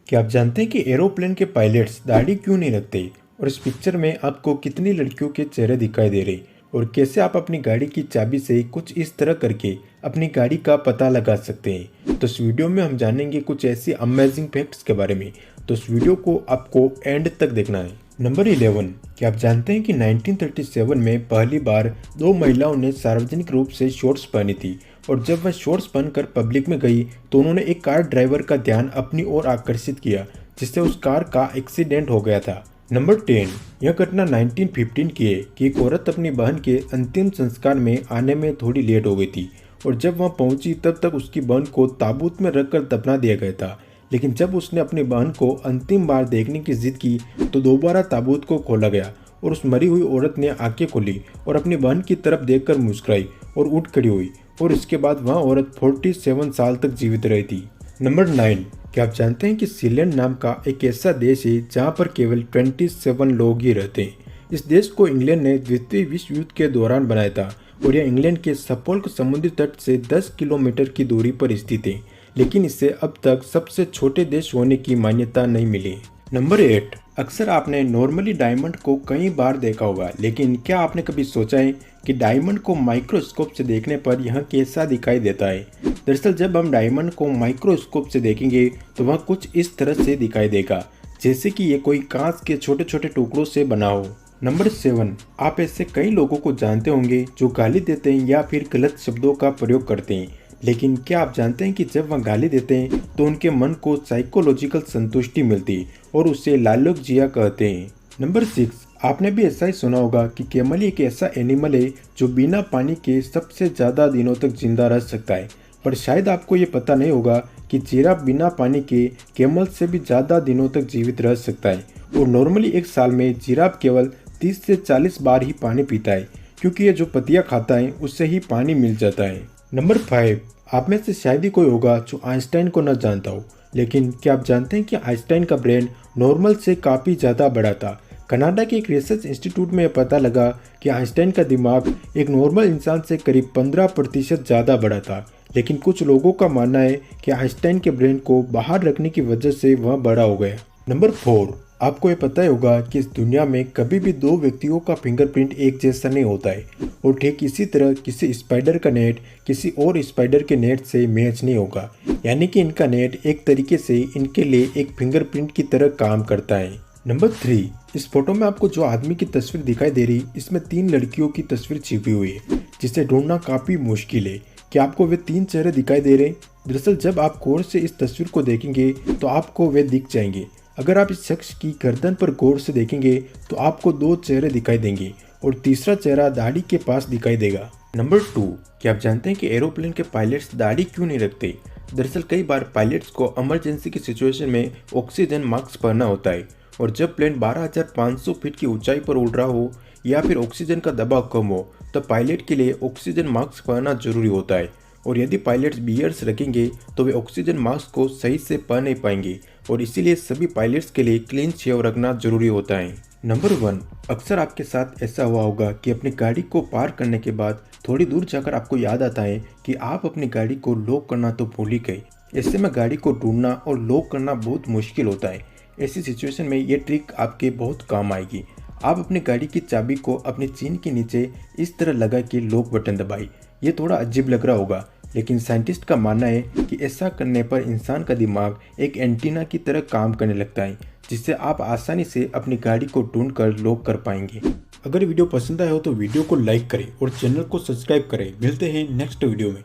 क्या आप जानते हैं कि एरोप्लेन के पायलट्स दाढ़ी क्यों नहीं रखते? और इस पिक्चर में आपको कितनी लड़कियों के चेहरे दिखाई दे रहे और कैसे आप अपनी गाड़ी की चाबी से कुछ इस तरह करके अपनी गाड़ी का पता लगा सकते हैं। तो इस वीडियो में हम जानेंगे कुछ ऐसी अमेजिंग फैक्ट्स के बारे में। तो इस वीडियो को आपको एंड तक देखना है। नंबर 11, क्या आप जानते हैं कि 1937 में पहली बार दो महिलाओं ने सार्वजनिक रूप से शॉर्ट्स पहनी थी और जब वह शॉर्ट्स पहनकर पब्लिक में गई तो उन्होंने एक कार ड्राइवर का ध्यान अपनी ओर आकर्षित किया, जिससे उस कार का एक्सीडेंट हो गया था। नंबर 10, यह घटना 1915 की है कि एक औरत अपनी बहन के अंतिम संस्कार में आने में थोड़ी लेट हो गई थी और जब वह पहुंची तब तक उसकी बहन को ताबूत में रखकर दफना दिया गया था। लेकिन जब उसने अपनी बहन को अंतिम बार देखने की जिद की तो दोबारा ताबूत को खोला गया और उस मरी हुई औरत ने आंखें खोली और अपनी बहन की तरफ देखकर मुस्कुराई और उठ खड़ी हुई और इसके बाद वह औरत 47 साल तक जीवित रही थी। नंबर 9, क्या आप जानते हैं कि सीलैंड नाम का एक ऐसा देश है जहां पर केवल 27 लोग ही रहते हैं। इस देश को इंग्लैंड ने द्वितीय विश्व युद्ध के दौरान बनाया था और यह इंग्लैंड के सफोल्क समुद्री तट से 10 किलोमीटर की दूरी पर स्थित है, लेकिन इसे अब तक सबसे छोटे देश होने की मान्यता नहीं मिली। नंबर 8, अक्सर आपने नॉर्मली डायमंड को कई बार देखा होगा, लेकिन क्या आपने कभी सोचा है कि डायमंड को माइक्रोस्कोप से देखने पर यह कैसा दिखाई देता है? दरअसल जब हम डायमंड को माइक्रोस्कोप से देखेंगे तो वह कुछ इस तरह से दिखाई देगा, जैसे कि ये कोई कांच के छोटे छोटे टुकड़ों से बना हो। नंबर 7, आप ऐसे कई लोगों को जानते होंगे जो गाली देते हैं या फिर गलत शब्दों का प्रयोग करते हैं, लेकिन क्या आप जानते हैं कि जब वह गाली देते हैं तो उनके मन को साइकोलॉजिकल संतुष्टि मिलती है और उसे लालच जिया कहते हैं। नंबर 6, आपने भी ऐसा ही सुना होगा कि कैमल एक ऐसा एनिमल है जो बिना पानी के सबसे ज़्यादा दिनों तक जिंदा रह सकता है, पर शायद आपको ये पता नहीं होगा कि जिराफ बिना पानी के कैमल से भी ज़्यादा दिनों तक जीवित रह सकता है और नॉर्मली एक साल में जिराफ केवल 30 से 40 बार ही पानी पीता है, क्योंकि ये जो पत्तियाँ खाता है उससे ही पानी मिल जाता है। नंबर 5, आप में से शायद ही कोई होगा जो आइंस्टाइन को न जानता हो, लेकिन क्या आप जानते हैं कि आइंस्टाइन का ब्रेन नॉर्मल से काफ़ी ज़्यादा बड़ा था। कनाडा के एक रिसर्च इंस्टीट्यूट में पता लगा कि आइंस्टाइन का दिमाग एक नॉर्मल इंसान से करीब 15% ज़्यादा बड़ा था, लेकिन कुछ लोगों का मानना है कि आइंस्टाइन के ब्रेन को बाहर रखने की वजह से वह बड़ा हो गया। नंबर 4, आपको ये पता ही होगा कि इस दुनिया में कभी भी दो व्यक्तियों का फिंगरप्रिंट एक जैसा नहीं होता है और ठीक इसी तरह किसी स्पाइडर का नेट किसी और स्पाइडर के नेट से मैच नहीं होगा, यानी कि इनका नेट एक तरीके से इनके लिए एक फिंगरप्रिंट की तरह काम करता है। नंबर 3, इस फोटो में आपको जो आदमी की तस्वीर दिखाई दे रही, इसमें 3 लड़कियों की तस्वीर छिपी हुई है, जिसे ढूंढना काफ़ी मुश्किल है। क्या आपको वे 3 चेहरे दिखाई दे रहे? दरअसल जब आप गौर से इस तस्वीर को देखेंगे तो आपको वे दिख जाएंगे। अगर आप इस शख्स की गर्दन पर गौर से देखेंगे तो आपको 2 चेहरे दिखाई देंगे और तीसरा चेहरा दाढ़ी के पास दिखाई देगा। नंबर 2, क्या आप जानते हैं कि एरोप्लेन के पायलट्स दाढ़ी क्यों नहीं रखते? दरअसल कई बार पायलट्स को इमरजेंसी की सिचुएशन में ऑक्सीजन मास्क पहनना होता है और जब प्लेन 12,500 फीट की ऊंचाई पर उड़ रहा हो या फिर ऑक्सीजन का दबाव कम हो तब पायलट के लिए ऑक्सीजन मास्क पहनना जरूरी होता है और यदि पायलट्स बियर्स रखेंगे तो वे ऑक्सीजन मास्क को सही से पहन नहीं पाएंगे और इसीलिए सभी पायलट्स के लिए क्लीन शेव रखना जरूरी होता है। नंबर 1, अक्सर आपके साथ ऐसा हुआ होगा कि अपनी गाड़ी को पार करने के बाद थोड़ी दूर जाकर आपको याद आता है कि आप अपनी गाड़ी को लॉक करना तो भूल ही गए। ऐसे में गाड़ी को ढूंढना और लॉक करना बहुत मुश्किल होता है। ऐसी सिचुएशन में ये ट्रिक आपके बहुत काम आएगी। आप अपनी गाड़ी की चाबी को अपनी चेन के नीचे इस तरह लगा के लॉक बटन दबाएं। ये थोड़ा अजीब लग रहा होगा, लेकिन साइंटिस्ट का मानना है कि ऐसा करने पर इंसान का दिमाग एक एंटीना की तरह काम करने लगता है, जिससे आप आसानी से अपनी गाड़ी को ढूंढकर लॉक कर पाएंगे। अगर वीडियो पसंद आया हो तो वीडियो को लाइक करें और चैनल को सब्सक्राइब करें। मिलते हैं नेक्स्ट वीडियो में।